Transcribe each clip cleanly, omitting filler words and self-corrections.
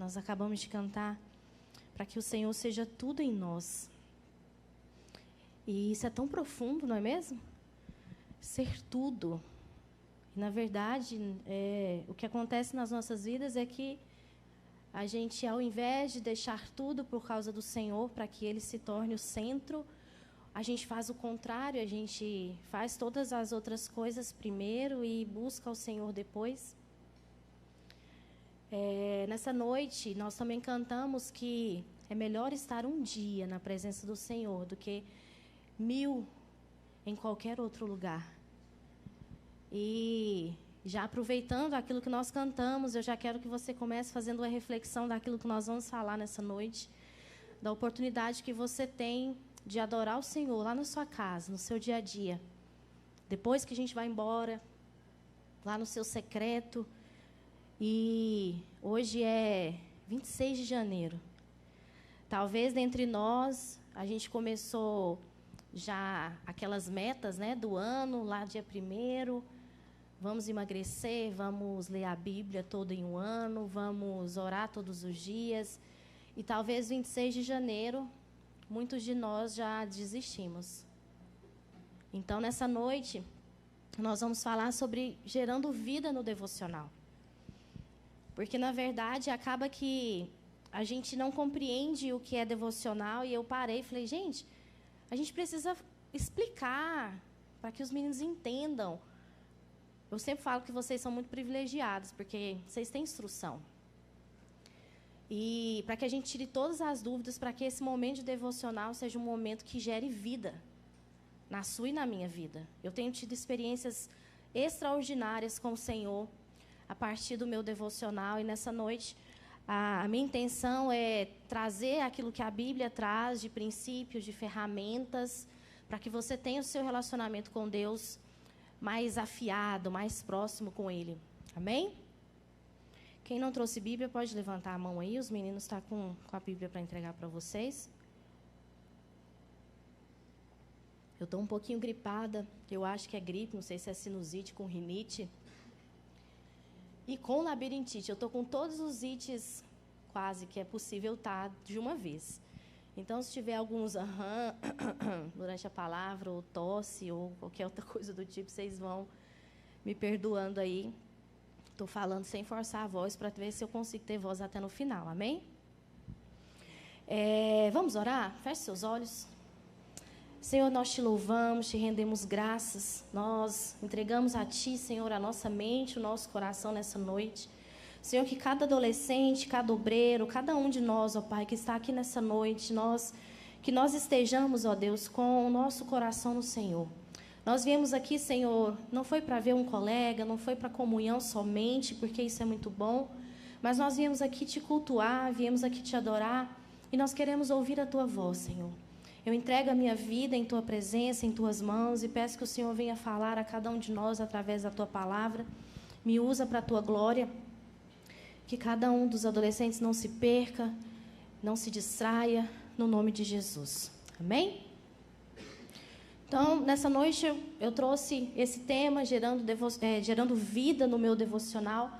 nós acabamos de cantar, para que o Senhor seja tudo em nós. E isso é tão profundo, não é mesmo? Ser tudo. E, na verdade, o que acontece nas nossas vidas é que a gente, ao invés de deixar tudo por causa do Senhor, para que Ele se torne o centro, a gente faz o contrário, a gente faz todas as outras coisas primeiro e busca o Senhor depois. Nessa noite, nós também cantamos que é melhor estar um dia na presença do Senhor do que 1000 em qualquer outro lugar. E já aproveitando aquilo que nós cantamos, eu já quero que você comece fazendo uma reflexão daquilo que nós vamos falar nessa noite, da oportunidade que você tem de adorar o Senhor lá na sua casa, no seu dia a dia. Depois que a gente vai embora, lá no seu secreto. E hoje é 26 de janeiro. Talvez dentre nós, a gente começou já aquelas metas, né, do ano, lá dia 1º. Vamos emagrecer, vamos ler a Bíblia toda em um ano, vamos orar todos os dias. E talvez 26 de janeiro, muitos de nós já desistimos. Então, nessa noite, nós vamos falar sobre gerando vida no devocional. Porque, na verdade, acaba que a gente não compreende o que é devocional. E eu parei e falei, gente, a gente precisa explicar para que os meninos entendam. Eu sempre falo que vocês são muito privilegiados, porque vocês têm instrução. E para que a gente tire todas as dúvidas, para que esse momento de devocional seja um momento que gere vida na sua e na minha vida. Eu tenho tido experiências extraordinárias com o Senhor a partir do meu devocional. E nessa noite, a minha intenção é trazer aquilo que a Bíblia traz de princípios, de ferramentas, para que você tenha o seu relacionamento com Deus mais afiado, mais próximo com Ele. Amém? Quem não trouxe Bíblia, pode levantar a mão aí. Os meninos estão com a Bíblia para entregar para vocês. Eu estou um pouquinho gripada. Eu acho que é gripe, não sei se é sinusite com rinite. E com labirintite. Eu estou com todos os ites quase que é possível estar de uma vez. Então, se tiver alguns durante a palavra, ou tosse, ou qualquer outra coisa do tipo, vocês vão me perdoando aí. Estou falando sem forçar a voz, para ver se eu consigo ter voz até no final, amém? Vamos orar? Feche seus olhos. Senhor, nós te louvamos, te rendemos graças. Nós entregamos a Ti, Senhor, a nossa mente, o nosso coração nessa noite. Senhor, que cada adolescente, cada obreiro, cada um de nós, ó Pai, que está aqui nessa noite, que nós estejamos, ó Deus, com o nosso coração no Senhor. Nós viemos aqui, Senhor, não foi para ver um colega, não foi para comunhão somente, porque isso é muito bom, mas nós viemos aqui te cultuar, viemos aqui te adorar, e nós queremos ouvir a Tua voz, Senhor. Eu entrego a minha vida em Tua presença, em Tuas mãos, e peço que o Senhor venha falar a cada um de nós através da Tua palavra. Me usa para a Tua glória. Que cada um dos adolescentes não se perca, não se distraia, no nome de Jesus. Amém? Então, nessa noite, eu trouxe esse tema, gerando vida no meu devocional,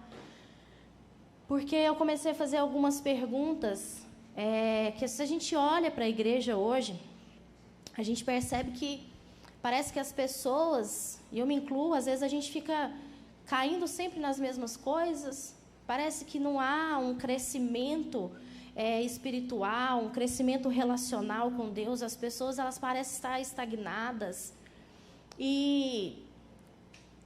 porque eu comecei a fazer algumas perguntas, que se a gente olha para a igreja hoje, a gente percebe que parece que as pessoas, e eu me incluo, às vezes a gente fica caindo sempre nas mesmas coisas. Parece que não há um crescimento espiritual, um crescimento relacional com Deus. As pessoas, elas parecem estar estagnadas. E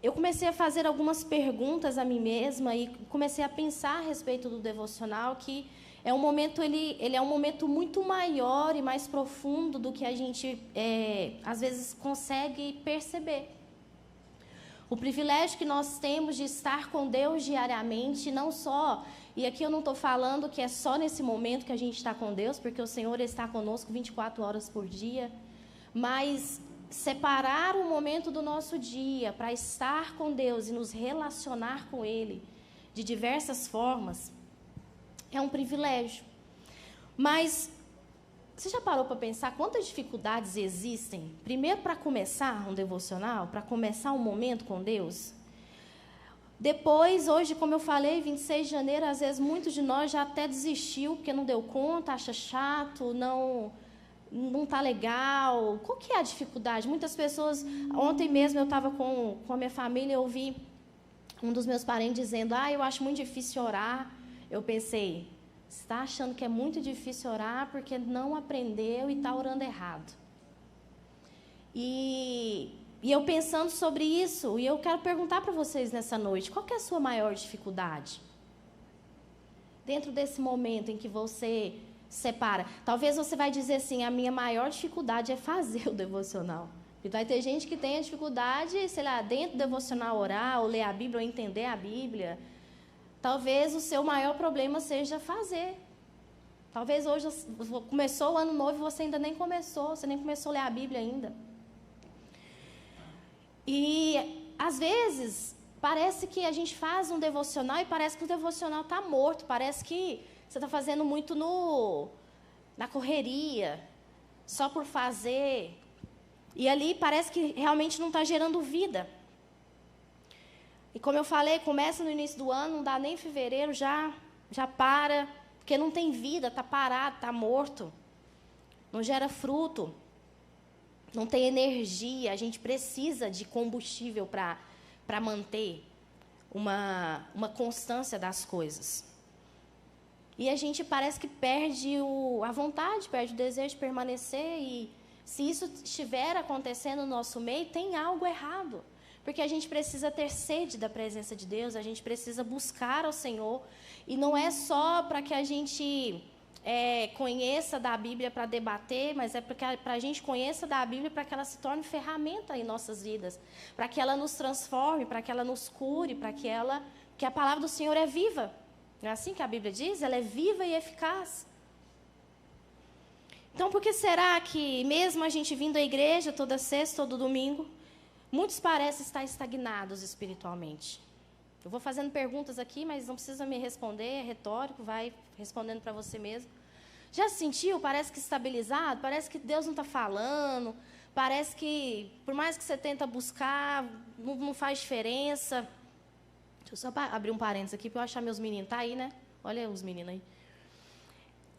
eu comecei a fazer algumas perguntas a mim mesma e comecei a pensar a respeito do devocional, que é um momento, ele é um momento muito maior e mais profundo do que a gente, às vezes, consegue perceber. O privilégio que nós temos de estar com Deus diariamente, não só, e aqui eu não estou falando que é só nesse momento que a gente está com Deus, porque o Senhor está conosco 24 horas por dia, mas separar um momento do nosso dia para estar com Deus e nos relacionar com Ele de diversas formas, é um privilégio. Mas você já parou para pensar quantas dificuldades existem? Primeiro, para começar um devocional, para começar um momento com Deus. Depois, hoje, como eu falei, 26 de janeiro, às vezes muitos de nós já até desistiu, porque não deu conta, acha chato, não está legal. Qual que é a dificuldade? Muitas pessoas, ontem mesmo eu estava com a minha família, eu ouvi um dos meus parentes dizendo, eu acho muito difícil orar. Eu pensei, você está achando que é muito difícil orar porque não aprendeu e está orando errado. E eu pensando sobre isso, e eu quero perguntar para vocês nessa noite, qual que é a sua maior dificuldade? Dentro desse momento em que você separa. Talvez você vai dizer assim, a minha maior dificuldade é fazer o devocional. E vai ter gente que tem a dificuldade, sei lá, dentro do devocional orar, ou ler a Bíblia, ou entender a Bíblia. Talvez o seu maior problema seja fazer. Talvez hoje começou o ano novo e você ainda nem começou, você nem começou a ler a Bíblia ainda. E, às vezes, parece que a gente faz um devocional e parece que o devocional está morto, parece que você está fazendo muito na correria, só por fazer. E ali parece que realmente não está gerando vida. E como eu falei, começa no início do ano, não dá nem em fevereiro, já para, porque não tem vida, está parado, está morto. Não gera fruto, não tem energia, a gente precisa de combustível para manter uma constância das coisas. E a gente parece que perde a vontade, perde o desejo de permanecer. E se isso estiver acontecendo no nosso meio, tem algo errado. Porque a gente precisa ter sede da presença de Deus, a gente precisa buscar ao Senhor. E não é só para que a gente conheça da Bíblia para debater, mas é para a gente conheça da Bíblia para que ela se torne ferramenta em nossas vidas. Para que ela nos transforme, para que ela nos cure, que a palavra do Senhor é viva. Não é assim que a Bíblia diz? Ela é viva e eficaz. Então, por que será que, mesmo a gente vindo à igreja toda sexta, todo domingo, muitos parecem estar estagnados espiritualmente? Eu vou fazendo perguntas aqui, mas não precisa me responder, é retórico, vai respondendo para você mesmo. Já se sentiu? Parece que estabilizado? Parece que Deus não está falando? Parece que, por mais que você tenta buscar, não faz diferença? Deixa eu só abrir um parênteses aqui para eu achar meus meninos. Tá aí, né? Olha os meninos aí.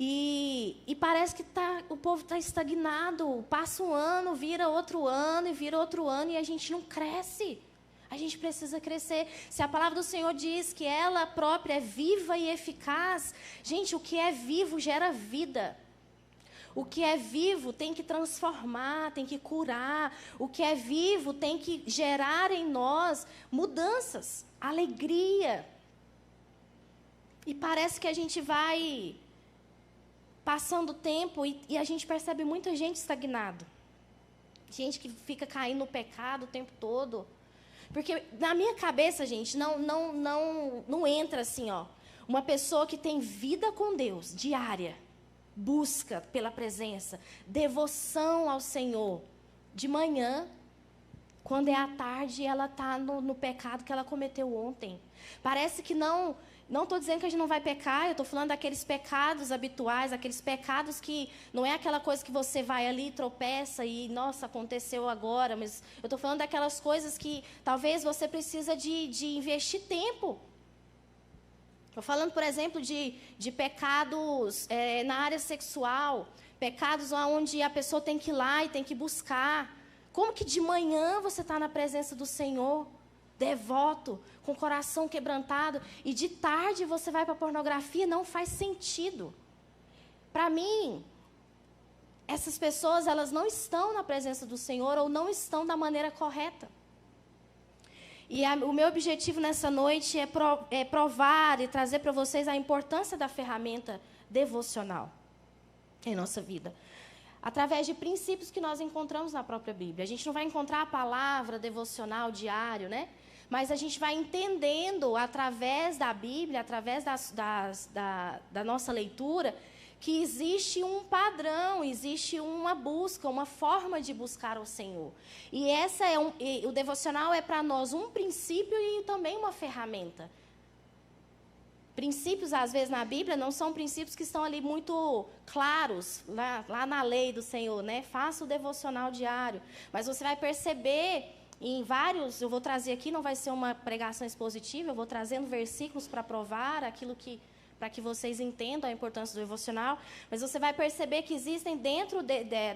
E parece que o povo está estagnado. Passa um ano, vira outro ano, e a gente não cresce. A gente precisa crescer. Se a palavra do Senhor diz que ela própria é viva e eficaz, gente, o que é vivo gera vida. O que é vivo tem que transformar, tem que curar. O que é vivo tem que gerar em nós mudanças, alegria. E parece que a gente vai passando o tempo e a gente percebe muita gente estagnada. Gente que fica caindo no pecado o tempo todo. Porque na minha cabeça, gente, não entra assim, uma pessoa que tem vida com Deus, diária, busca pela presença, devoção ao Senhor, de manhã, quando é à tarde, ela está no pecado que ela cometeu ontem. Parece que não estou dizendo que a gente não vai pecar, eu estou falando daqueles pecados habituais, aqueles pecados que não é aquela coisa que você vai ali, tropeça e, nossa, aconteceu agora, mas eu estou falando daquelas coisas que talvez você precisa de investir tempo. Estou falando, por exemplo, de pecados na área sexual, pecados onde a pessoa tem que ir lá e tem que buscar. Como que de manhã você está na presença do Senhor, devoto, com o coração quebrantado, e de tarde você vai para a pornografia? Não faz sentido. Para mim, essas pessoas, elas não estão na presença do Senhor ou não estão da maneira correta. E o meu objetivo nessa noite é provar e trazer para vocês a importância da ferramenta devocional em nossa vida. Através de princípios que nós encontramos na própria Bíblia. A gente não vai encontrar a palavra devocional diário, né? Mas a gente vai entendendo, através da Bíblia, através da nossa leitura, que existe um padrão, existe uma busca, uma forma de buscar o Senhor. E o devocional é para nós um princípio e também uma ferramenta. Princípios, às vezes, na Bíblia, não são princípios que estão ali muito claros, lá na lei do Senhor, né? Faça o devocional diário. Mas você vai perceber em vários, eu vou trazer aqui, não vai ser uma pregação expositiva, eu vou trazendo versículos para provar aquilo que, para que vocês entendam a importância do devocional, mas você vai perceber que existem dentro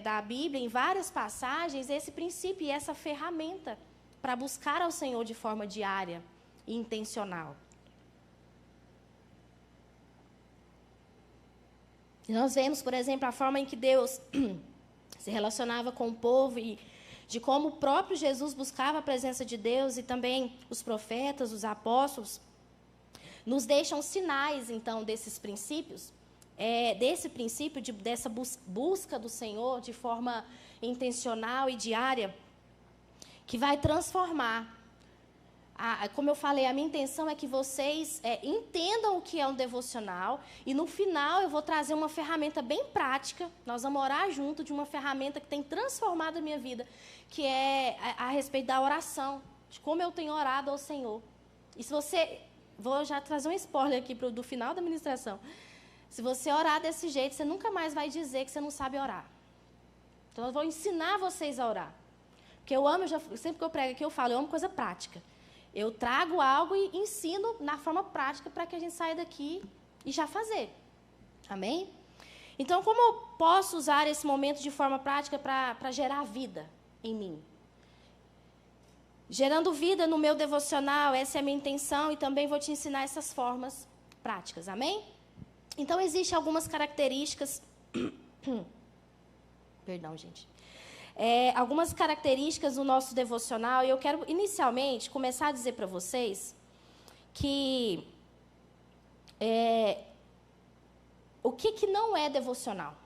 da Bíblia, em várias passagens, esse princípio e essa ferramenta para buscar ao Senhor de forma diária e intencional. E nós vemos, por exemplo, a forma em que Deus se relacionava com o povo e de como o próprio Jesus buscava a presença de Deus e também os profetas, os apóstolos, nos deixam sinais, então, desses princípios, desse princípio, dessa busca do Senhor de forma intencional e diária, que vai transformar. Como eu falei, a minha intenção é que vocês entendam o que é um devocional e, no final, eu vou trazer uma ferramenta bem prática. Nós vamos orar junto de uma ferramenta que tem transformado a minha vida, que é a respeito da oração, de como eu tenho orado ao Senhor. E se você... Vou já trazer um spoiler aqui do final da ministração. Se você orar desse jeito, você nunca mais vai dizer que você não sabe orar. Então, eu vou ensinar vocês a orar. Porque eu amo, sempre que eu prego aqui, eu falo, eu amo coisa prática. Eu trago algo e ensino na forma prática para que a gente saia daqui e já fazer. Amém? Então, como eu posso usar esse momento de forma prática para gerar vida em mim? Gerando vida no meu devocional, essa é a minha intenção, e também vou te ensinar essas formas práticas. Amém? Então, existem algumas características... Perdão, gente. Algumas características do nosso devocional, e eu quero, inicialmente, começar a dizer para vocês que o que não é devocional.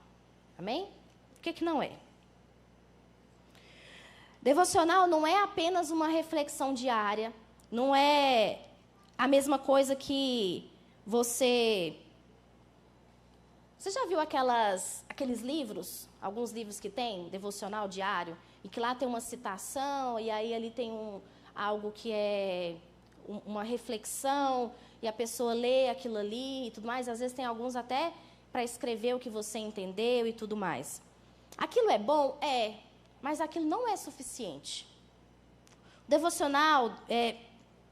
Amém? O que não é? Devocional não é apenas uma reflexão diária, não é a mesma coisa que você... Você já viu aqueles livros, alguns livros que tem, devocional diário, e que lá tem uma citação, e aí ali tem algo que é uma reflexão, e a pessoa lê aquilo ali e tudo mais. Às vezes tem alguns até para escrever o que você entendeu e tudo mais. Aquilo é bom? É, mas aquilo não é suficiente. O devocional,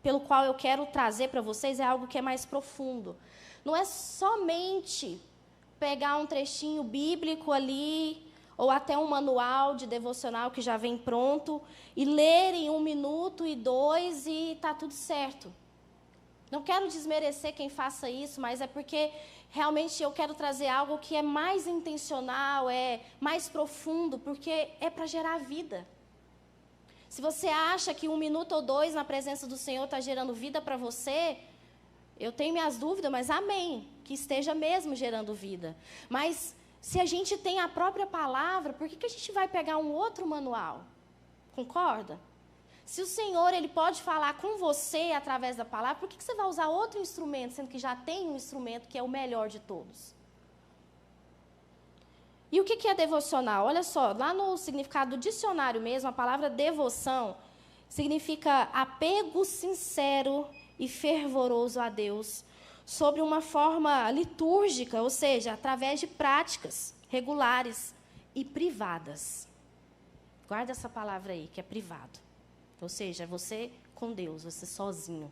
pelo qual eu quero trazer para vocês, é algo que é mais profundo. Não é somente pegar um trechinho bíblico ali, ou até um manual de devocional que já vem pronto, e ler em 1 minuto e 2 e está tudo certo. Não quero desmerecer quem faça isso, mas é porque realmente eu quero trazer algo que é mais intencional, é mais profundo, porque é para gerar vida. Se você acha que 1 minuto ou 2 na presença do Senhor está gerando vida para você, eu tenho minhas dúvidas, mas amém, que esteja mesmo gerando vida. Mas se a gente tem a própria palavra, por que a gente vai pegar um outro manual? Concorda? Se o Senhor, Ele pode falar com você através da palavra, por que você vai usar outro instrumento, sendo que já tem um instrumento que é o melhor de todos? E o que é devocional? Olha só, lá no significado do dicionário mesmo, a palavra devoção significa apego sincero e fervoroso a Deus, sobre uma forma litúrgica, ou seja, através de práticas regulares e privadas. Guarda essa palavra aí, que é privado. Ou seja, você com Deus, você sozinho.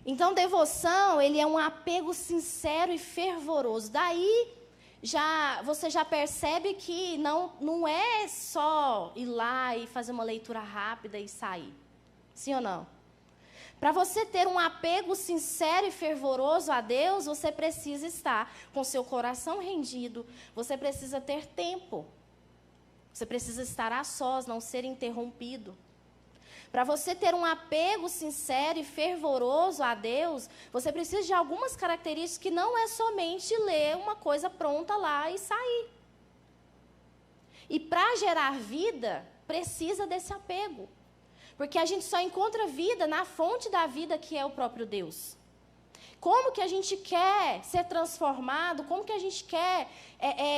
Então, devoção, ele é um apego sincero e fervoroso. Daí, você já percebe que não é só ir lá e fazer uma leitura rápida e sair. Sim ou não? Para você ter um apego sincero e fervoroso a Deus, você precisa estar com seu coração rendido, você precisa ter tempo. Você precisa estar a sós, não ser interrompido. Para você ter um apego sincero e fervoroso a Deus, você precisa de algumas características que não é somente ler uma coisa pronta lá e sair. E para gerar vida, precisa desse apego. Porque a gente só encontra vida na fonte da vida, que é o próprio Deus. Como que a gente quer ser transformado? Como que a gente quer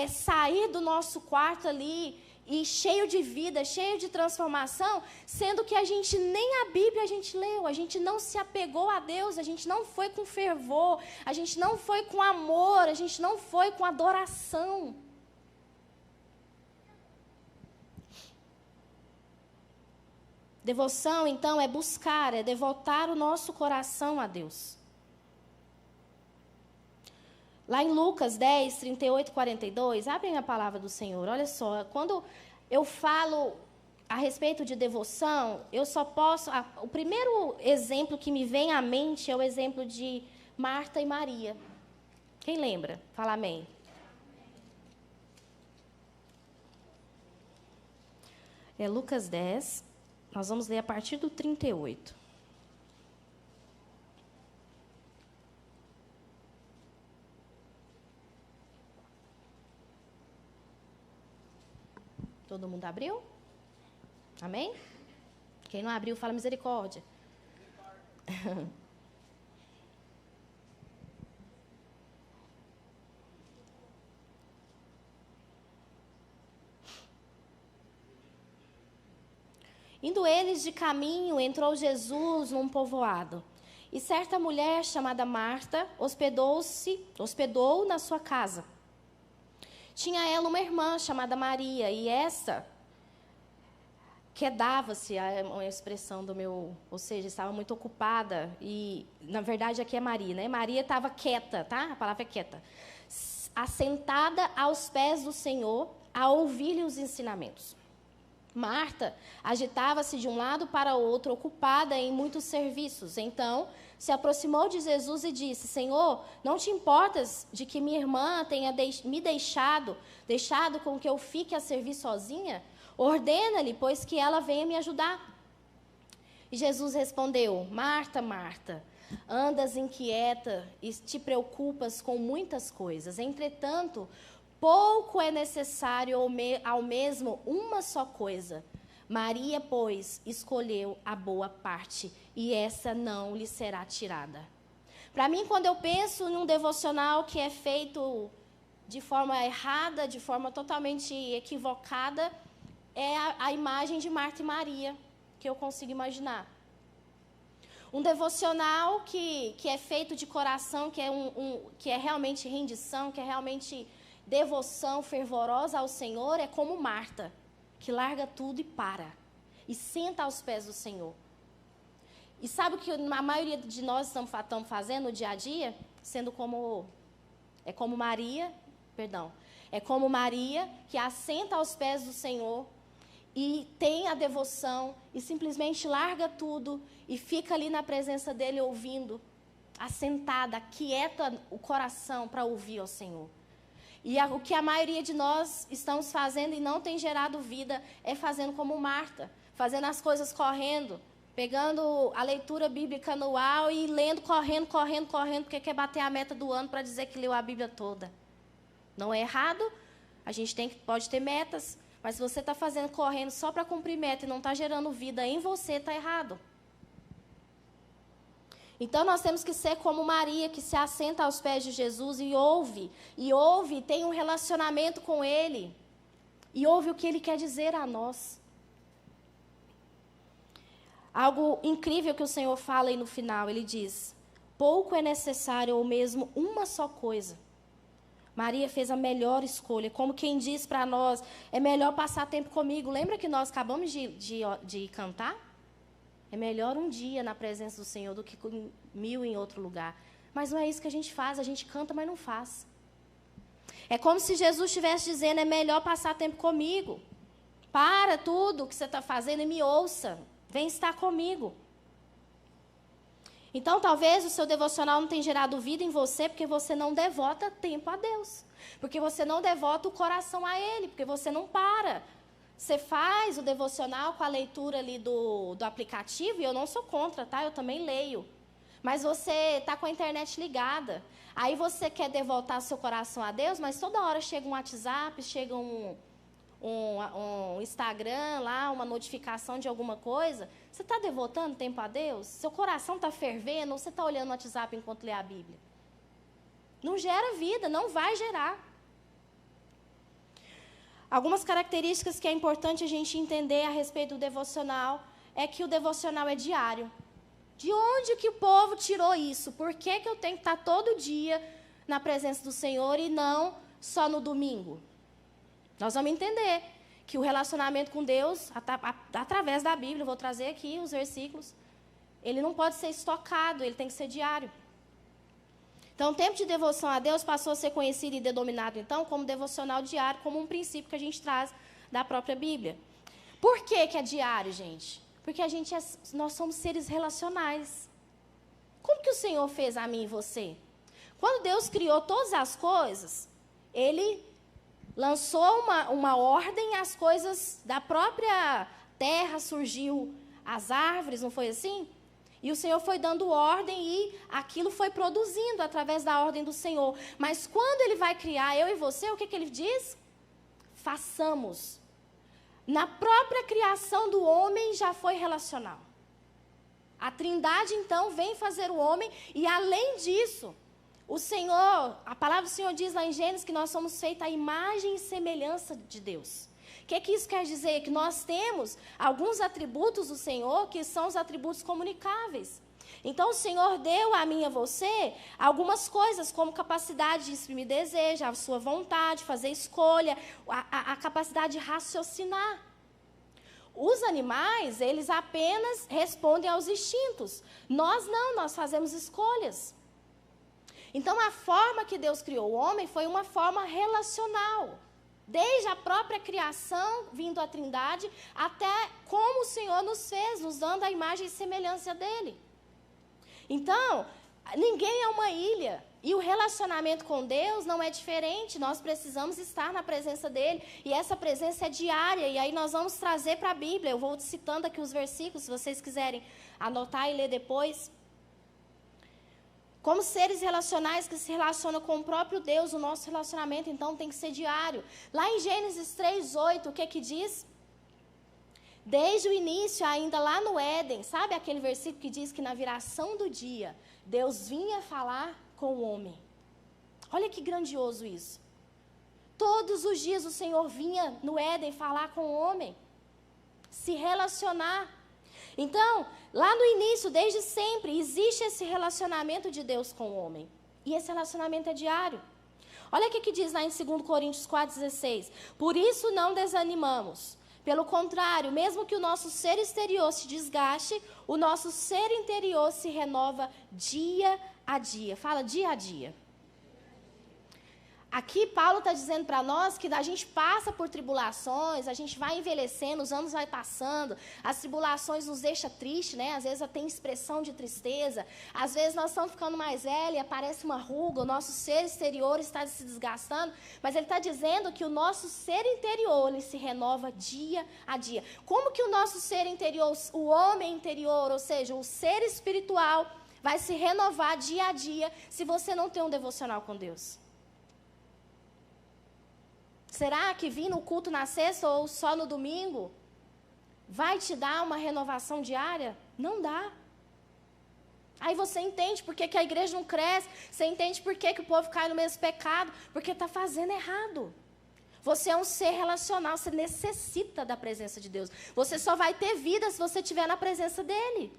sair do nosso quarto ali e cheio de vida, cheio de transformação, sendo que a gente nem a Bíblia a gente leu, a gente não se apegou a Deus, a gente não foi com fervor, a gente não foi com amor, a gente não foi com adoração. Devoção, então, é buscar, é devotar o nosso coração a Deus. Lá em Lucas 10, 38 e 42, abrem a palavra do Senhor. Olha só, quando eu falo a respeito de devoção, eu só posso... o primeiro exemplo que me vem à mente é o exemplo de Marta e Maria. Quem lembra? Fala amém. É Lucas 10, nós vamos ler a partir do 38. Todo mundo abriu? Amém? Quem não abriu, fala misericórdia. Indo eles de caminho, entrou Jesus num povoado. E certa mulher chamada Marta hospedou na sua casa. Tinha ela uma irmã chamada Maria, e essa quedava-se, é uma expressão do meu, ou seja, estava muito ocupada, e na verdade aqui é Maria, né? Maria estava quieta, tá? A palavra é quieta. Assentada aos pés do Senhor, a ouvir-lhe os ensinamentos. Marta agitava-se de um lado para o outro, ocupada em muitos serviços. Então, se aproximou de Jesus e disse: Senhor, não te importas de que minha irmã tenha me deixado com que eu fique a servir sozinha? Ordena-lhe, pois, que ela venha me ajudar. E Jesus respondeu: Marta, Marta, andas inquieta e te preocupas com muitas coisas. Entretanto, pouco é necessário ao mesmo uma só coisa. Maria, pois, escolheu a boa parte, e essa não lhe será tirada. Para mim, quando eu penso num devocional que é feito de forma errada, de forma totalmente equivocada, é a imagem de Marta e Maria que eu consigo imaginar. Um devocional que é feito de coração, que é realmente rendição, que é realmente devoção fervorosa ao Senhor, é como Marta, que larga tudo e para, e senta aos pés do Senhor. E sabe o que a maioria de nós estamos fazendo no dia a dia? Sendo como Maria que assenta aos pés do Senhor e tem a devoção e simplesmente larga tudo e fica ali na presença dele ouvindo, assentada, quieta o coração para ouvir ao Senhor. E o que a maioria de nós estamos fazendo e não tem gerado vida é fazendo como Marta, fazendo as coisas correndo, pegando a leitura bíblica anual e lendo correndo, porque quer bater a meta do ano para dizer que leu a Bíblia toda. Não é errado, a gente pode ter metas, mas se você está fazendo correndo só para cumprir meta e não está gerando vida em você, está errado. Então, nós temos que ser como Maria, que se assenta aos pés de Jesus e ouve, tem um relacionamento com Ele, e ouve o que Ele quer dizer a nós. Algo incrível que o Senhor fala aí no final, Ele diz: pouco é necessário, ou mesmo uma só coisa. Maria fez a melhor escolha, como quem diz para nós: é melhor passar tempo comigo. Lembra que nós acabamos de cantar? É melhor um dia na presença do Senhor do que 1000 em outro lugar. Mas não é isso que a gente faz, a gente canta, mas não faz. É como se Jesus estivesse dizendo: é melhor passar tempo comigo. Para tudo o que você está fazendo e me ouça. Vem estar comigo. Então, talvez o seu devocional não tenha gerado vida em você porque você não devota tempo a Deus. Porque você não devota o coração a Ele, porque você não para. Você faz o devocional com a leitura ali do aplicativo, e eu não sou contra, tá? Eu também leio. Mas você está com a internet ligada. Aí você quer devotar seu coração a Deus, mas toda hora chega um WhatsApp, chega um Instagram lá, uma notificação de alguma coisa. Você está devotando tempo a Deus? Seu coração está fervendo, ou você está olhando o WhatsApp enquanto lê a Bíblia? Não gera vida, não vai gerar. Algumas características que é importante a gente entender a respeito do devocional é que o devocional é diário. De onde que o povo tirou isso? Por que eu tenho que estar todo dia na presença do Senhor e não só no domingo? Nós vamos entender que o relacionamento com Deus, através da Bíblia, eu vou trazer aqui os versículos, ele não pode ser estocado, ele tem que ser diário. Então, o tempo de devoção a Deus passou a ser conhecido e denominado, então, como devocional diário, como um princípio que a gente traz da própria Bíblia. Por que que é diário, gente? Porque nós somos seres relacionais. Como que o Senhor fez a mim e você? Quando Deus criou todas as coisas, Ele lançou uma ordem, as coisas da própria terra surgiu, as árvores, não foi assim? E o Senhor foi dando ordem e aquilo foi produzindo através da ordem do Senhor. Mas quando Ele vai criar eu e você, o que Ele diz? Façamos. Na própria criação do homem já foi relacional. A Trindade, então, vem fazer o homem e, além disso, o Senhor, a palavra do Senhor diz lá em Gênesis que nós somos feitos à imagem e semelhança de Deus. O que isso quer dizer? Que nós temos alguns atributos do Senhor que são os atributos comunicáveis. Então, o Senhor deu a mim e a você algumas coisas, como capacidade de exprimir desejo, a sua vontade, fazer escolha, a capacidade de raciocinar. Os animais, eles apenas respondem aos instintos. Nós não, nós fazemos escolhas. Então, a forma que Deus criou o homem foi uma forma relacional. Desde a própria criação, vindo a Trindade, até como o Senhor nos fez, nos dando a imagem e semelhança dele. Então, ninguém é uma ilha. E o relacionamento com Deus não é diferente. Nós precisamos estar na presença dele. E essa presença é diária. E aí nós vamos trazer para a Bíblia. Eu vou citando aqui os versículos, se vocês quiserem anotar e ler depois. Como seres relacionais que se relacionam com o próprio Deus, o nosso relacionamento, então, tem que ser diário. Lá em Gênesis 3:8, o que diz? Desde o início, ainda lá no Éden, sabe aquele versículo que diz que na viração do dia, Deus vinha falar com o homem. Olha que grandioso isso. Todos os dias o Senhor vinha no Éden falar com o homem, se relacionar. Então, lá no início, desde sempre, existe esse relacionamento de Deus com o homem. E esse relacionamento é diário. Olha o que diz lá em 2 Coríntios 4,16. Por isso não desanimamos. Pelo contrário, mesmo que o nosso ser exterior se desgaste, o nosso ser interior se renova dia a dia. Fala dia a dia. Aqui Paulo está dizendo para nós que a gente passa por tribulações, a gente vai envelhecendo, os anos vai passando, as tribulações nos deixam tristes, né? Às vezes tem expressão de tristeza, às vezes nós estamos ficando mais velhos e aparece uma ruga, o nosso ser exterior está se desgastando, mas ele está dizendo que o nosso ser interior ele se renova dia a dia. Como que o nosso ser interior, o homem interior, ou seja, o ser espiritual, vai se renovar dia a dia se você não tem um devocional com Deus? Será que vir no culto na sexta ou só no domingo vai te dar uma renovação diária? Não dá. Aí você entende por que a igreja não cresce, você entende por que o povo cai no mesmo pecado, porque está fazendo errado. Você é um ser relacional, você necessita da presença de Deus. Você só vai ter vida se você estiver na presença dEle.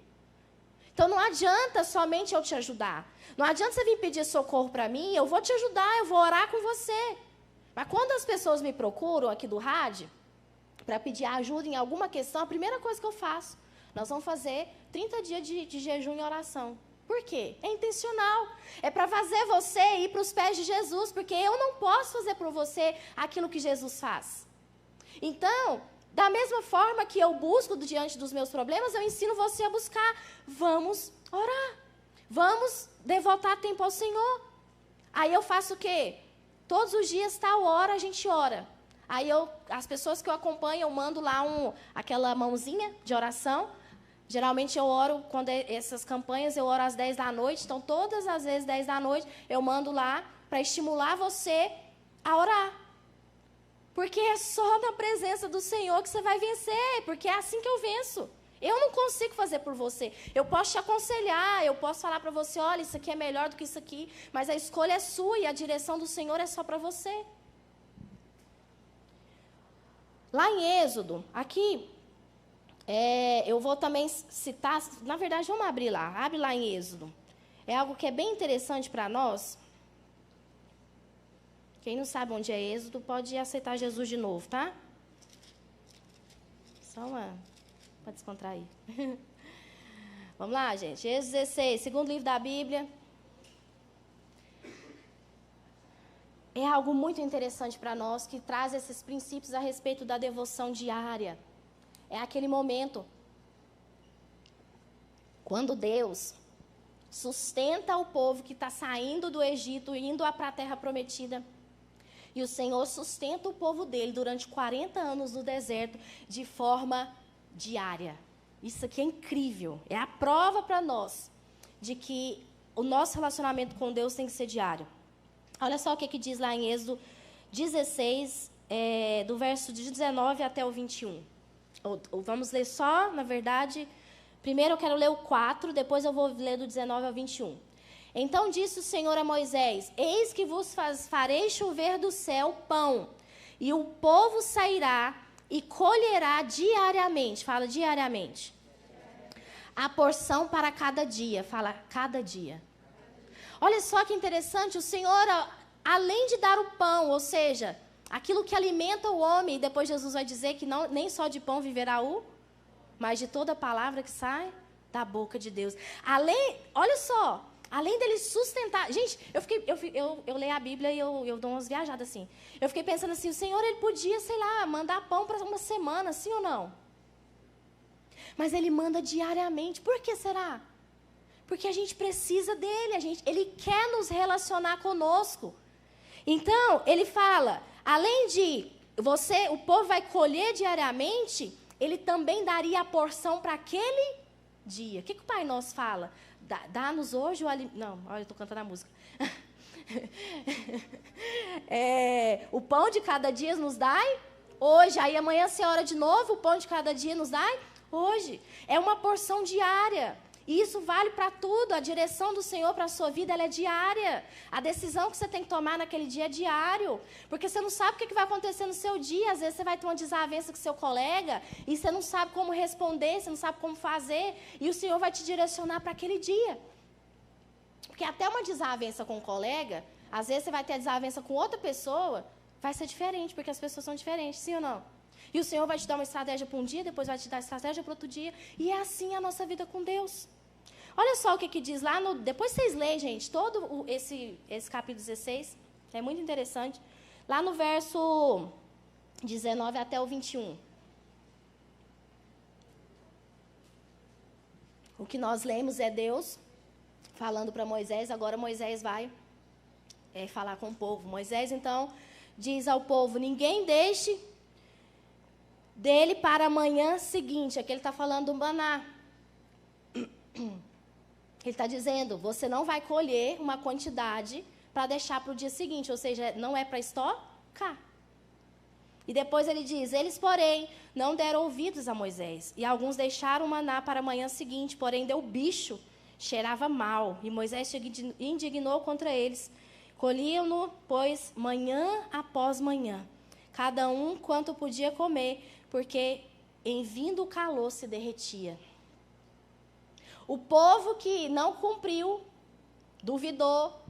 Então não adianta somente eu te ajudar. Não adianta você vir pedir socorro para mim, eu vou te ajudar, eu vou orar com você. Mas quando as pessoas me procuram aqui do rádio, para pedir ajuda em alguma questão, a primeira coisa que eu faço, nós vamos fazer 30 dias de jejum e oração. Por quê? É intencional. É para fazer você ir para os pés de Jesus, porque eu não posso fazer por você aquilo que Jesus faz. Então, da mesma forma que eu busco diante dos meus problemas, eu ensino você a buscar. Vamos orar. Vamos devotar tempo ao Senhor. Aí eu faço o quê? Todos os dias, tal hora, a gente ora. Aí as pessoas que eu acompanho, eu mando lá aquela mãozinha de oração. Geralmente eu oro, quando essas campanhas, eu oro às 10 da noite. Então, todas as vezes, 10 da noite, eu mando lá para estimular você a orar. Porque é só na presença do Senhor que você vai vencer. Porque é assim que eu venço. Eu não consigo fazer por você. Eu posso te aconselhar, eu posso falar para você, olha, isso aqui é melhor do que isso aqui, mas a escolha é sua e a direção do Senhor é só para você. Lá em Êxodo, aqui, eu vou também citar, na verdade, vamos abrir lá, abre lá em Êxodo. É algo que é bem interessante para nós. Quem não sabe onde é Êxodo, pode aceitar Jesus de novo, tá? Só uma para descontrair. Vamos lá, gente. Êxodo 16, segundo livro da Bíblia. É algo muito interessante para nós, que traz esses princípios a respeito da devoção diária. É aquele momento quando Deus sustenta o povo que está saindo do Egito, indo para a terra prometida. E o Senhor sustenta o povo dele durante 40 anos no deserto, de forma diária. Isso aqui é incrível. É a prova para nós de que o nosso relacionamento com Deus tem que ser diário. Olha só o que diz lá em Êxodo 16, do verso 19 até o 21. Vamos ler só, na verdade, primeiro eu quero ler o 4, depois eu vou ler do 19 ao 21. Então disse o Senhor a Moisés: eis que vos farei chover do céu pão, e o povo sairá e colherá diariamente, fala diariamente, a porção para cada dia, fala cada dia. Olha só que interessante, o Senhor, além de dar o pão, ou seja, aquilo que alimenta o homem, e depois Jesus vai dizer que não, nem só de pão viverá mas de toda palavra que sai da boca de Deus. Olha só, além dele sustentar... Gente, eu leio a Bíblia e eu dou umas viajadas assim. Eu fiquei pensando assim, o Senhor, ele podia, sei lá, mandar pão para uma semana, sim ou não? Mas ele manda diariamente. Por que será? Porque a gente precisa dele, ele quer nos relacionar conosco. Então, ele fala, além de o povo vai colher diariamente, ele também daria a porção para aquele dia. O que o Pai Nosso fala? Dá-nos hoje o alimento... Não, olha, eu estou cantando a música. O pão de cada dia nos dai hoje. Aí amanhã se ora de novo, o pão de cada dia nos dai hoje. É uma porção diária. E isso vale para tudo. A direção do Senhor para a sua vida, ela é diária. A decisão que você tem que tomar naquele dia é diário. Porque você não sabe o que vai acontecer no seu dia. Às vezes você vai ter uma desavença com seu colega e você não sabe como responder, você não sabe como fazer. E o Senhor vai te direcionar para aquele dia. Porque até uma desavença com um colega, às vezes você vai ter a desavença com outra pessoa, vai ser diferente, porque as pessoas são diferentes, sim ou não? E o Senhor vai te dar uma estratégia para um dia, depois vai te dar estratégia para outro dia. E é assim a nossa vida com Deus. Olha só o que diz lá, depois vocês leem, gente, todo esse capítulo 16, é muito interessante. Lá no verso 19 até o 21. O que nós lemos é Deus falando para Moisés, agora Moisés vai falar com o povo. Moisés, então, diz ao povo, ninguém deixe dele para a manhã seguinte. Aqui ele está falando do maná. Ele está dizendo, você não vai colher uma quantidade para deixar para o dia seguinte, ou seja, não é para estocar. E depois ele diz, eles, porém, não deram ouvidos a Moisés, e alguns deixaram o maná para a manhã seguinte, porém deu bicho, cheirava mal, e Moisés se indignou contra eles. Colhiam-no, pois, manhã após manhã, cada um quanto podia comer, porque em vindo o calor se derretia. O povo que não cumpriu, duvidou,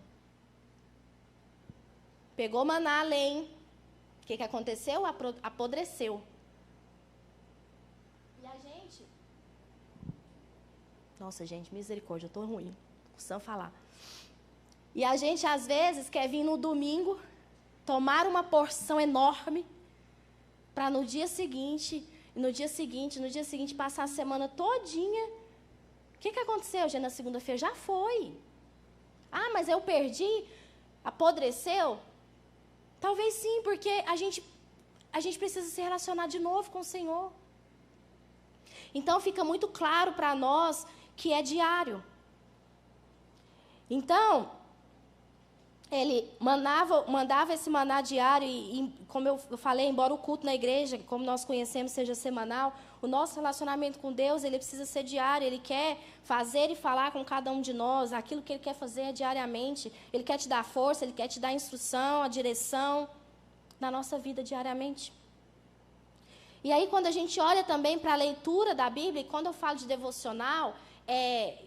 pegou maná além. O que aconteceu? Apodreceu. E a gente... Nossa, gente, misericórdia, eu estou ruim. Não falar. E a gente, às vezes, quer vir no domingo, tomar uma porção enorme, para no dia seguinte, passar a semana todinha. O que aconteceu, gente, na segunda-feira? Já foi. Ah, mas eu perdi? Apodreceu? Talvez sim, porque a gente precisa se relacionar de novo com o Senhor. Então, fica muito claro para nós que é diário. Então, ele mandava esse maná diário, e como eu falei, embora o culto na igreja, como nós conhecemos, seja semanal, o nosso relacionamento com Deus, ele precisa ser diário. Ele quer fazer e falar com cada um de nós, aquilo que ele quer fazer diariamente. Ele quer te dar força, ele quer te dar a instrução, a direção na nossa vida diariamente. E aí, quando a gente olha também para a leitura da Bíblia, e quando eu falo de devocional,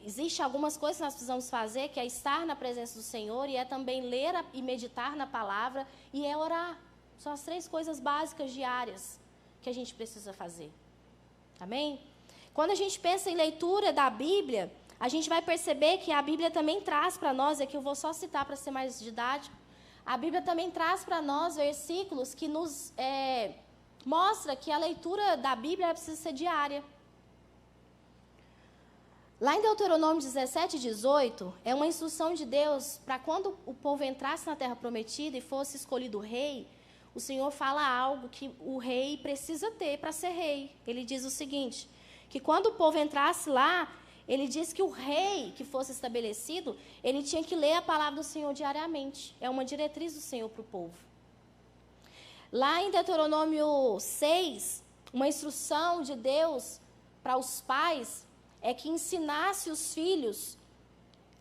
existe algumas coisas que nós precisamos fazer, que é estar na presença do Senhor, e é também ler e meditar na palavra, e é orar. São as 3 coisas básicas diárias que a gente precisa fazer. Amém? Quando a gente pensa em leitura da Bíblia, a gente vai perceber que a Bíblia também traz para nós, aqui eu vou só citar para ser mais didático, a Bíblia também traz para nós versículos que nos mostra que a leitura da Bíblia precisa ser diária. Lá em Deuteronômio 17, 18, é uma instrução de Deus para quando o povo entrasse na Terra Prometida e fosse escolhido rei, o Senhor fala algo que o rei precisa ter para ser rei. Ele diz o seguinte, que quando o povo entrasse lá, ele diz que o rei que fosse estabelecido, ele tinha que ler a palavra do Senhor diariamente. É uma diretriz do Senhor para o povo. Lá em Deuteronômio 6, uma instrução de Deus para os pais é que ensinasse os filhos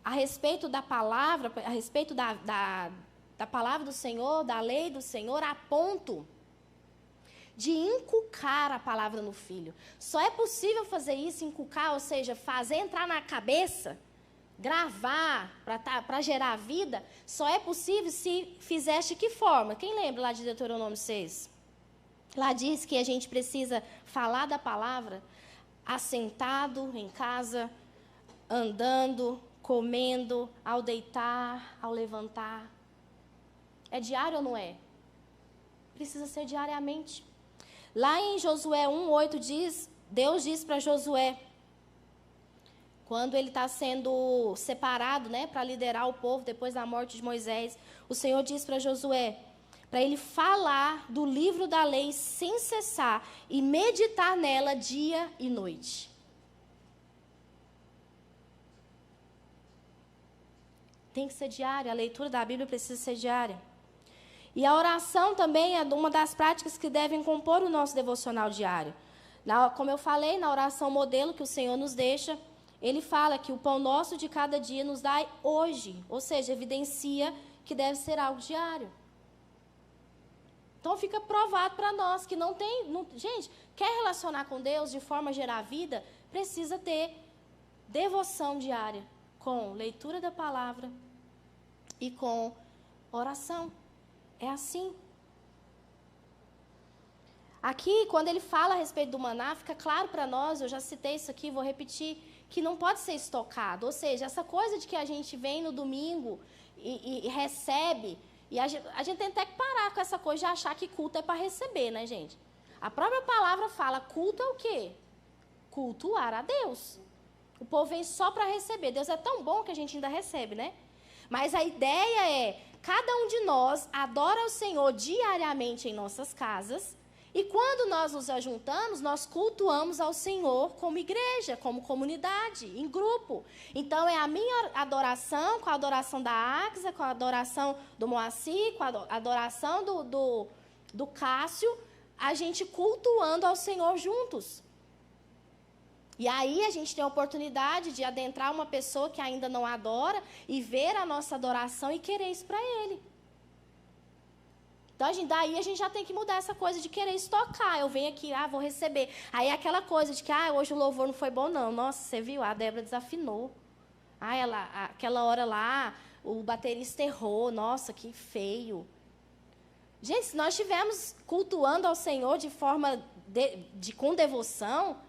a respeito da palavra, a respeito da palavra do Senhor, da lei do Senhor, a ponto de inculcar a palavra no filho. Só é possível fazer isso, inculcar, ou seja, fazer entrar na cabeça, gravar, para gerar vida, só é possível se fizeste que forma? Quem lembra lá de Deuteronômio 6? Lá diz que a gente precisa falar da palavra assentado em casa, andando, comendo, ao deitar, ao levantar. É diário ou não é? Precisa ser diariamente. Lá em Josué 1:8 diz, Deus diz para Josué, quando ele está sendo separado, né, para liderar o povo depois da morte de Moisés, o Senhor diz para Josué, para ele falar do livro da lei sem cessar e meditar nela dia e noite. Tem que ser diária, a leitura da Bíblia precisa ser diária. E a oração também é uma das práticas que devem compor o nosso devocional diário. Como eu falei, na oração modelo que o Senhor nos deixa, Ele fala que o pão nosso de cada dia nos dai hoje, ou seja, evidencia que deve ser algo diário. Então fica provado para nós que não tem... gente, quer relacionar com Deus de forma a gerar vida, precisa ter devoção diária, com leitura da palavra e com oração. É assim. Aqui, quando ele fala a respeito do maná, fica claro para nós, eu já citei isso aqui, vou repetir, que não pode ser estocado. Ou seja, essa coisa de que a gente vem no domingo e recebe, e a gente tem até que parar com essa coisa de achar que culto é para receber, né, gente? A própria palavra fala, culto é o quê? Cultuar a Deus. O povo vem só para receber. Deus é tão bom que a gente ainda recebe, né? Mas a ideia é, cada um de nós adora o Senhor diariamente em nossas casas, e quando nós nos ajuntamos, nós cultuamos ao Senhor como igreja, como comunidade, em grupo. Então, é a minha adoração com a adoração da Águisa, com a adoração do Moacir, com a adoração do Cássio, a gente cultuando ao Senhor juntos. E aí a gente tem a oportunidade de adentrar uma pessoa que ainda não adora e ver a nossa adoração e querer isso para ele. Então, daí a gente já tem que mudar essa coisa de querer estocar. Eu venho aqui, vou receber. Aí aquela coisa de que, hoje o louvor não foi bom, não. Nossa, você viu? A Débora desafinou. Aquela hora lá, o baterista errou. Nossa, que feio. Gente, se nós estivermos cultuando ao Senhor de forma com devoção,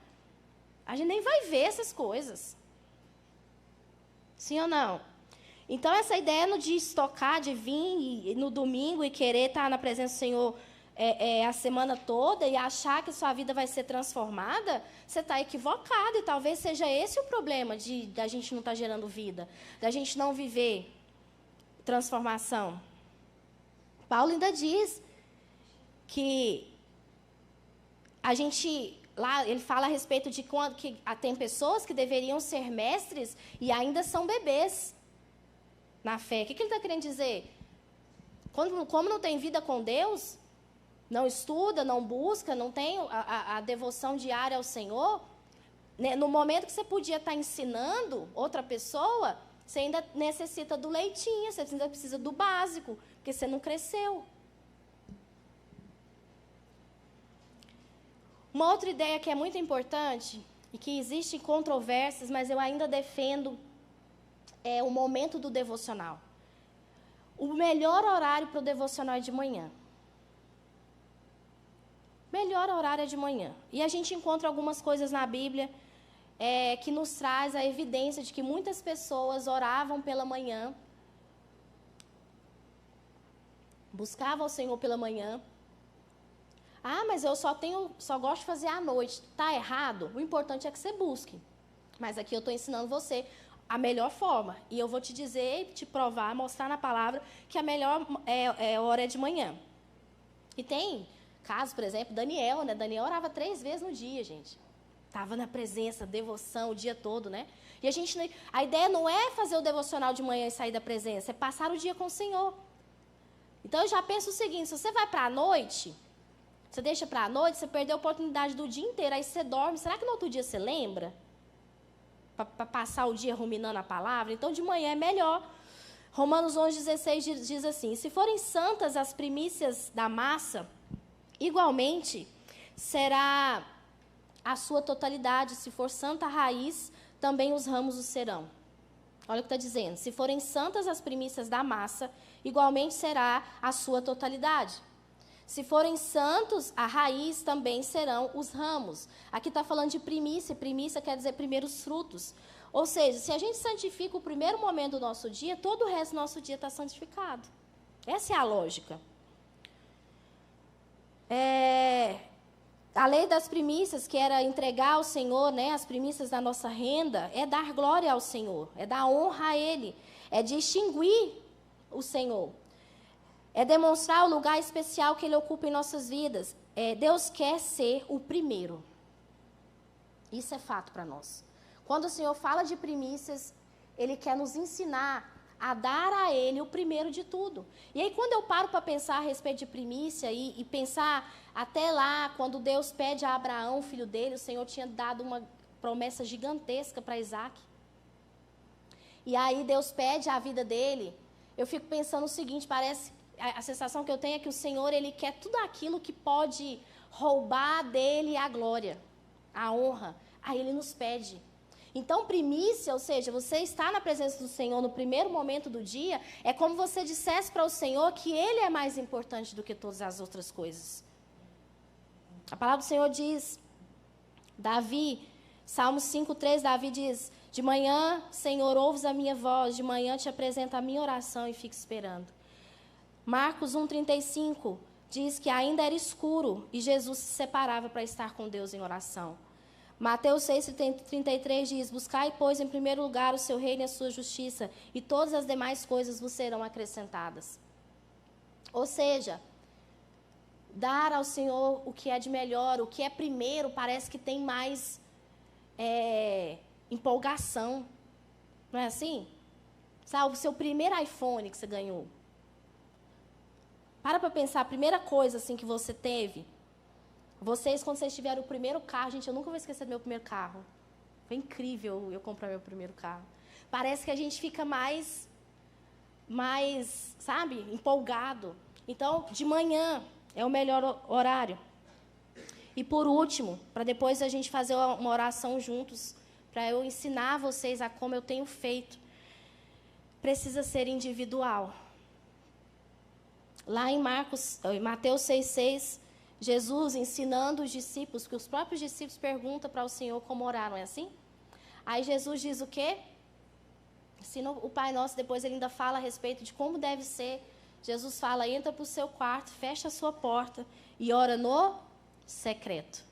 a gente nem vai ver essas coisas. Sim ou não? Então, essa ideia de estocar, de vir no domingo e querer estar na presença do Senhor a semana toda e achar que sua vida vai ser transformada, você está equivocado. E talvez seja esse o problema da gente não estar gerando vida, da gente não viver transformação. Paulo ainda diz que a gente... Lá ele fala a respeito de que tem pessoas que deveriam ser mestres e ainda são bebês na fé. O que ele está querendo dizer? Como não tem vida com Deus, não estuda, não busca, não tem a devoção diária ao Senhor, né, no momento que você podia estar ensinando outra pessoa, você ainda necessita do leitinho, você ainda precisa do básico, porque você não cresceu. Uma outra ideia que é muito importante e que existe controvérsias, mas eu ainda defendo, é o momento do devocional. O melhor horário para o devocional é de manhã. melhor horário é de manhã. E a gente encontra algumas coisas na Bíblia que nos traz a evidência de que muitas pessoas oravam pela manhã, buscavam o Senhor pela manhã. Ah, mas eu só gosto de fazer à noite. Está errado? O importante é que você busque. Mas aqui eu estou ensinando você a melhor forma. E eu vou te dizer, te provar, mostrar na palavra que a melhor hora é de manhã. E tem casos, por exemplo, Daniel, né? Daniel orava 3 vezes no dia, gente. Estava na presença, devoção o dia todo, né? E a ideia não é fazer o devocional de manhã e sair da presença, é passar o dia com o Senhor. Então eu já penso o seguinte, se você vai para a noite, você deixa para a noite, você perdeu a oportunidade do dia inteiro, aí você dorme, será que no outro dia você lembra? Para passar o dia ruminando a palavra? Então de manhã é melhor. Romanos 11:16 diz assim, se forem santas as primícias da massa, igualmente será a sua totalidade, se for santa a raiz, também os ramos o serão. Olha o que está dizendo, se forem santas as primícias da massa, igualmente será a sua totalidade. Se forem santos, a raiz também serão os ramos. Aqui está falando de primícia, primícia quer dizer primeiros frutos. Ou seja, se a gente santifica o primeiro momento do nosso dia, todo o resto do nosso dia está santificado. Essa é a lógica. A lei das primícias, que era entregar ao Senhor, né, as primícias da nossa renda, é dar glória ao Senhor, é dar honra a Ele, é distinguir o Senhor. É demonstrar o lugar especial que Ele ocupa em nossas vidas. Deus quer ser o primeiro. Isso é fato para nós. Quando o Senhor fala de primícias, Ele quer nos ensinar a dar a Ele o primeiro de tudo. E aí, quando eu paro para pensar a respeito de primícia e pensar até lá, quando Deus pede a Abraão, filho dele, o Senhor tinha dado uma promessa gigantesca para Isaac. E aí Deus pede a vida dele. Eu fico pensando o seguinte, parece... A sensação que eu tenho é que o Senhor, Ele quer tudo aquilo que pode roubar dele a glória, a honra. Aí Ele nos pede. Então, primícia, ou seja, você está na presença do Senhor no primeiro momento do dia, é como você dissesse para o Senhor que Ele é mais importante do que todas as outras coisas. A palavra do Senhor diz, Davi, Salmo 5:3, Davi diz, de manhã, Senhor, ouves a minha voz, de manhã te apresento a minha oração e fico esperando. Marcos 1:35 diz que ainda era escuro e Jesus se separava para estar com Deus em oração. Mateus 6:33 diz, buscai, pois, em primeiro lugar o seu reino e a sua justiça, e todas as demais coisas vos serão acrescentadas. Ou seja, dar ao Senhor o que é de melhor, o que é primeiro, parece que tem mais empolgação. Não é assim? Sabe, o seu primeiro iPhone que você ganhou. Para pensar, a primeira coisa assim, que você teve. Vocês, quando vocês tiveram o primeiro carro, gente, eu nunca vou esquecer do meu primeiro carro. Foi incrível eu comprar meu primeiro carro. Parece que a gente fica mais, sabe, empolgado. Então, de manhã é o melhor horário. E por último, para depois a gente fazer uma oração juntos, para eu ensinar vocês a como eu tenho feito, precisa ser individual. Lá em Mateus 6:6, Jesus ensinando os discípulos, que os próprios discípulos perguntam para o Senhor como orar, não é assim? Aí Jesus diz o quê? Ensina o Pai Nosso, depois ele ainda fala a respeito de como deve ser. Jesus fala, entra para o seu quarto, fecha a sua porta e ora no secreto.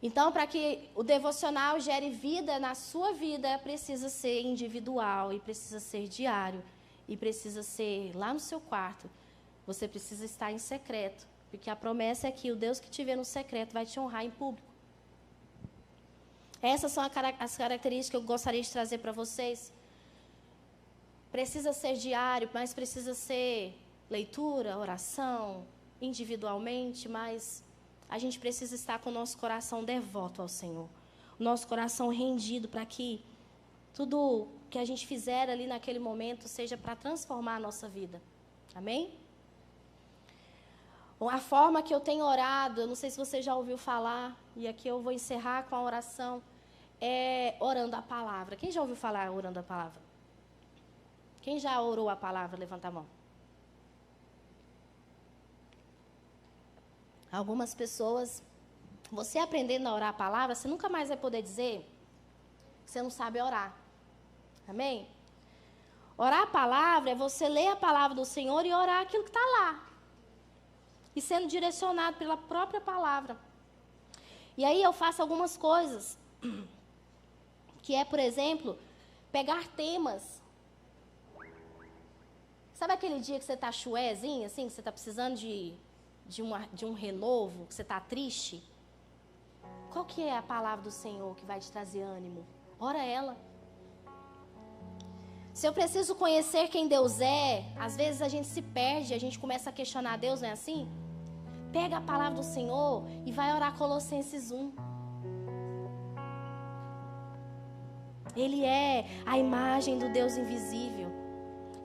Então, para que o devocional gere vida na sua vida, precisa ser individual e precisa ser diário e precisa ser lá no seu quarto. Você precisa estar em secreto, porque a promessa é que o Deus que te vê no secreto vai te honrar em público. Essas são as características que eu gostaria de trazer para vocês. Precisa ser diário, mas precisa ser leitura, oração, individualmente, mas a gente precisa estar com o nosso coração devoto ao Senhor. O nosso coração rendido para que tudo que a gente fizer ali naquele momento seja para transformar a nossa vida. Amém? A forma que eu tenho orado, eu não sei se você já ouviu falar, e aqui eu vou encerrar com a oração, é orando a palavra. Quem já ouviu falar orando a palavra? Quem já orou a palavra? Levanta a mão. Algumas pessoas, você aprendendo a orar a palavra, você nunca mais vai poder dizer que você não sabe orar. Amém? Orar a palavra é você ler a palavra do Senhor e orar aquilo que está lá. E sendo direcionado pela própria palavra. E aí eu faço algumas coisas. Que é, por exemplo, pegar temas. Sabe aquele dia que você está chuézinho, assim, que você está precisando de um renovo, que você está triste? Qual que é a palavra do Senhor que vai te trazer ânimo? Ora ela. Se eu preciso conhecer quem Deus é, às vezes a gente se perde, a gente começa a questionar Deus, não é assim? Pega a palavra do Senhor e vai orar Colossenses 1. Ele é a imagem do Deus invisível.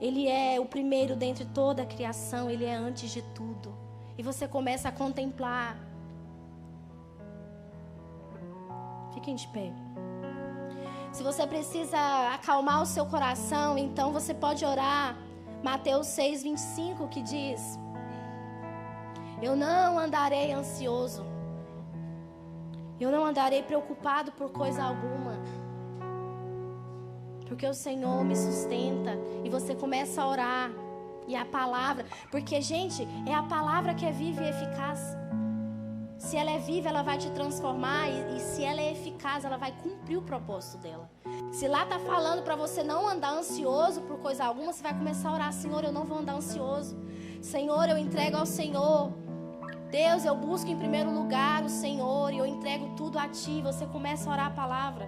Ele é o primeiro dentre toda a criação. Ele é antes de tudo. E você começa a contemplar. Fiquem de pé. Se você precisa acalmar o seu coração, então você pode orar Mateus 6:25, que diz: eu não andarei ansioso. Eu não andarei preocupado por coisa alguma. Porque o Senhor me sustenta. E você começa a orar. E a palavra. Porque, gente, é a palavra que é viva e eficaz. Se ela é viva, ela vai te transformar. E se ela é eficaz, ela vai cumprir o propósito dela. Se lá está falando para você não andar ansioso por coisa alguma, você vai começar a orar: Senhor, eu não vou andar ansioso. Senhor, eu entrego ao Senhor. Deus, eu busco em primeiro lugar o Senhor. E eu entrego tudo a Ti. Você começa a orar a palavra.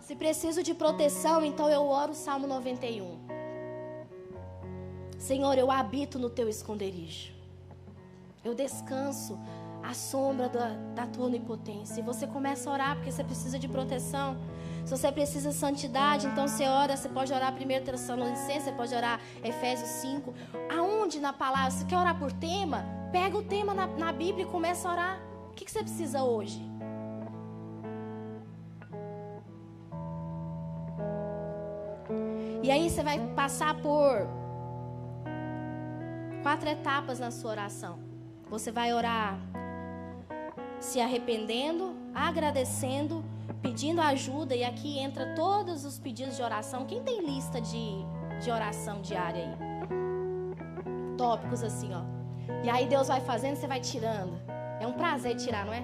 Se preciso de proteção, então eu oro o Salmo 91. Senhor, eu habito no Teu esconderijo. Eu descanso à sombra da Tua onipotência. E você começa a orar porque você precisa de proteção. Se você precisa de santidade, então você ora. Você pode orar 1 Tessalonicenses, você pode orar Efésios 5. Aonde na palavra? Você quer orar por tema? Pega o tema na Bíblia e começa a orar. O que você precisa hoje? E aí você vai passar por 4 etapas na sua oração. Você vai orar se arrependendo, agradecendo, pedindo ajuda. E aqui entra todos os pedidos de oração. Quem tem lista de oração diária aí? Tópicos assim, ó. E aí Deus vai fazendo, você vai tirando. É um prazer tirar, não é?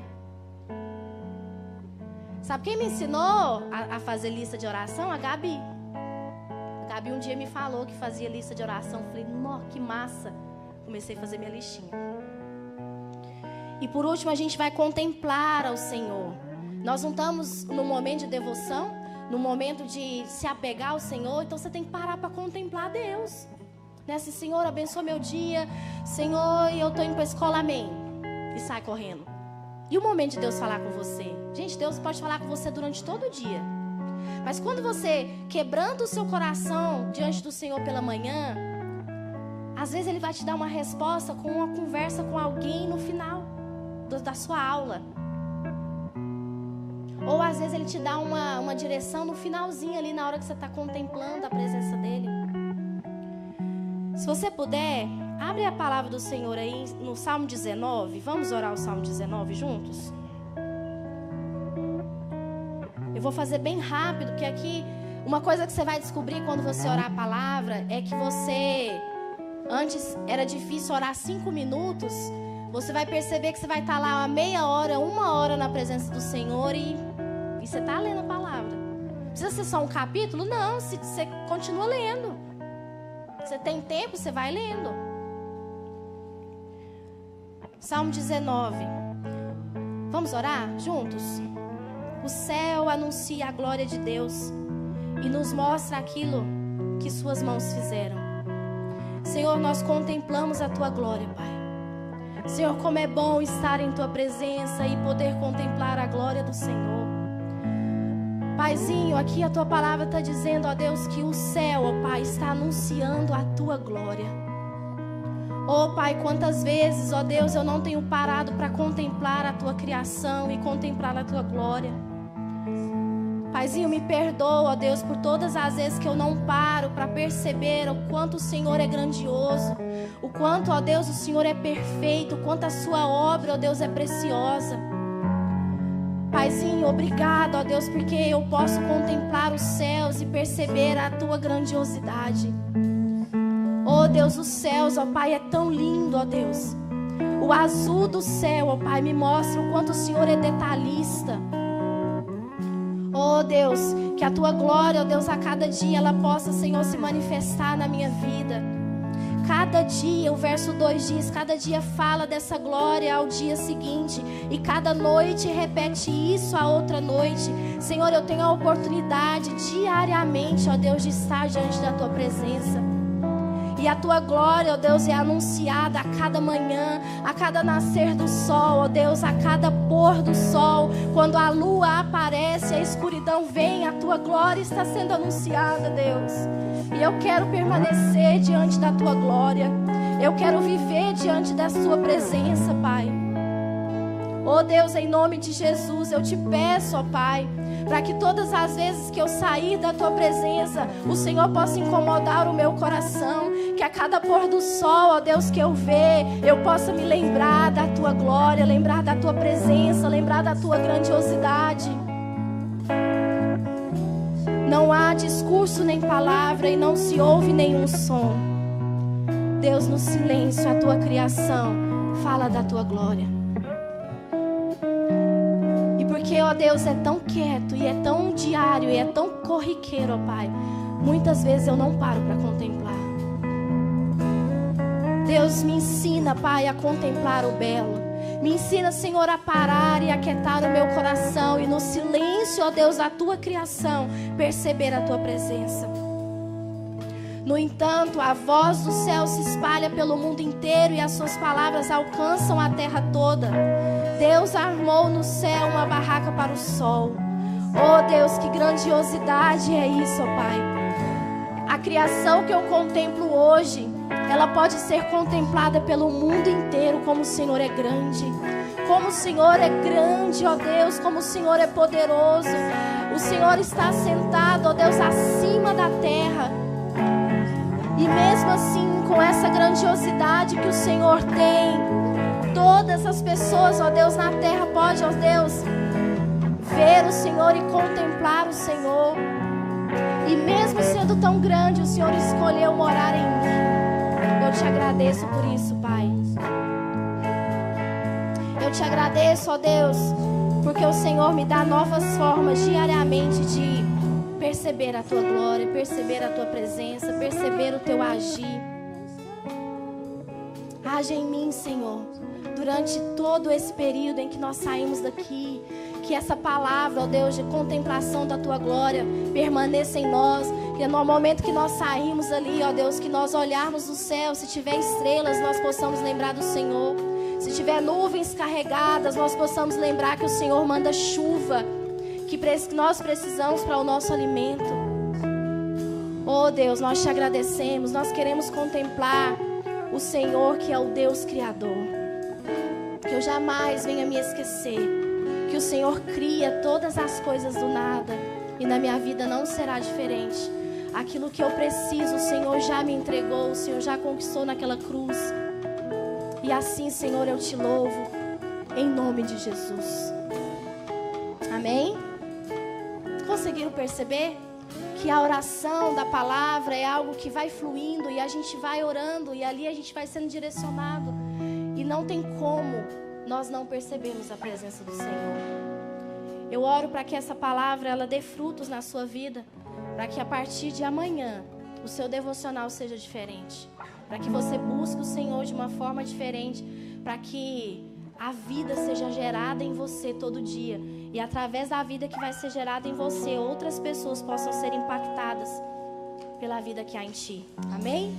Sabe quem me ensinou a fazer lista de oração? A Gabi. A Gabi um dia me falou que fazia lista de oração. Falei, nossa, que massa. Comecei a fazer minha listinha. E por último, a gente vai contemplar ao Senhor. Nós não estamos no momento de devoção, no momento de se apegar ao Senhor. Então você tem que parar para contemplar Deus. Né? Assim, Senhor, abençoa meu dia. Senhor, eu estou indo para a escola, amém. E sai correndo. E o momento de Deus falar com você? Gente, Deus pode falar com você durante todo o dia. Mas quando você quebranta o seu coração diante do Senhor pela manhã, às vezes Ele vai te dar uma resposta com uma conversa com alguém no final da sua aula. Ou às vezes Ele te dá uma direção no finalzinho ali, na hora que você está contemplando a presença dEle. Se você puder, abre a palavra do Senhor aí no Salmo 19. Vamos orar o Salmo 19 juntos? Eu vou fazer bem rápido, porque aqui uma coisa que você vai descobrir quando você orar a palavra é que você, antes era difícil orar 5 minutos, você vai perceber que você vai estar lá uma meia hora, 1 hora na presença do Senhor e você está lendo a palavra. Precisa ser só um capítulo? Não, você continua lendo. Você tem tempo, você vai lendo. Salmo 19. Vamos orar juntos? O céu anuncia a glória de Deus e nos mostra aquilo que suas mãos fizeram. Senhor, nós contemplamos a Tua glória, Pai. Senhor, como é bom estar em Tua presença e poder contemplar a glória do Senhor. Paizinho, aqui a Tua palavra está dizendo, ó Deus, que o céu, ó Pai, está anunciando a Tua glória. Ó Pai, quantas vezes, ó Deus, eu não tenho parado para contemplar a Tua criação e contemplar a Tua glória. Paizinho, me perdoa, ó Deus, por todas as vezes que eu não paro para perceber o quanto o Senhor é grandioso, o quanto, ó Deus, o Senhor é perfeito, o quanto a sua obra, ó Deus, é preciosa. Paizinho, obrigado, ó Deus, porque eu posso contemplar os céus e perceber a tua grandiosidade. Ó Deus, os céus, ó Pai, é tão lindo, ó Deus. O azul do céu, ó Pai, me mostra o quanto o Senhor é detalhista. Oh Deus, que a tua glória, oh Deus, a cada dia ela possa, Senhor, se manifestar na minha vida. Cada dia, o verso 2 diz, cada dia fala dessa glória ao dia seguinte, e cada noite repete isso a outra noite. Senhor, eu tenho a oportunidade diariamente, ó Deus, de estar diante da tua presença. E a tua glória, ó Deus, é anunciada a cada manhã, a cada nascer do sol, ó Deus, a cada pôr do sol. Quando a lua aparece, a escuridão vem, a tua glória está sendo anunciada, Deus. E eu quero permanecer diante da tua glória. Eu quero viver diante da tua presença, Pai. Ó Deus, em nome de Jesus, eu te peço, ó Pai, para que todas as vezes que eu sair da tua presença, o Senhor possa incomodar o meu coração. Que a cada pôr do sol, ó Deus, que eu ver, eu possa me lembrar da tua glória, lembrar da tua presença, lembrar da tua grandiosidade. Não há discurso nem palavra e não se ouve nenhum som. Deus, no silêncio, a tua criação fala da tua glória. E porque, ó Deus, é tão quieto e é tão diário e é tão corriqueiro, ó Pai, muitas vezes eu não paro para contemplar. Deus, me ensina, Pai, a contemplar o belo. Me ensina, Senhor, a parar e aquietar o meu coração e no silêncio, ó Deus, da tua criação, perceber a tua presença. No entanto, a voz do céu se espalha pelo mundo inteiro e as suas palavras alcançam a terra toda. Deus armou no céu uma barraca para o sol. Oh Deus, que grandiosidade é isso, ó Pai. A criação que eu contemplo hoje, ela pode ser contemplada pelo mundo inteiro, como o Senhor é grande. Como o Senhor é grande, ó Deus, como o Senhor é poderoso. O Senhor está sentado, ó Deus, acima da terra. E mesmo assim, com essa grandiosidade que o Senhor tem, todas as pessoas, ó Deus, na terra podem, ó Deus, ver o Senhor e contemplar o Senhor. E mesmo sendo tão grande, o Senhor escolheu morar em mim. Eu te agradeço por isso, Pai. Eu te agradeço, ó Deus, porque o Senhor me dá novas formas diariamente de perceber a tua glória, perceber a tua presença, perceber o teu agir. Age em mim, Senhor, durante todo esse período em que nós saímos daqui. Que essa palavra, ó Deus, de contemplação da tua glória permaneça em nós. Que no momento que nós saímos ali, ó Deus, que nós olharmos no céu, se tiver estrelas, nós possamos lembrar do Senhor. Se tiver nuvens carregadas, nós possamos lembrar que o Senhor manda chuva, que nós precisamos para o nosso alimento. Oh Deus, nós te agradecemos. Nós queremos contemplar o Senhor, que é o Deus Criador. Que eu jamais venha me esquecer que o Senhor cria todas as coisas do nada, e na minha vida não será diferente. Aquilo que eu preciso, o Senhor já me entregou, o Senhor já conquistou naquela cruz. E assim, Senhor, eu te louvo em nome de Jesus. Amém? Conseguiram perceber que a oração da palavra é algo que vai fluindo e a gente vai orando e ali a gente vai sendo direcionado, e não tem como nós não percebemos a presença do Senhor. Eu oro para que essa palavra ela dê frutos na sua vida, para que a partir de amanhã o seu devocional seja diferente, para que você busque o Senhor de uma forma diferente, para que a vida seja gerada em você todo dia, e através da vida que vai ser gerada em você, outras pessoas possam ser impactadas pela vida que há em ti. Amém?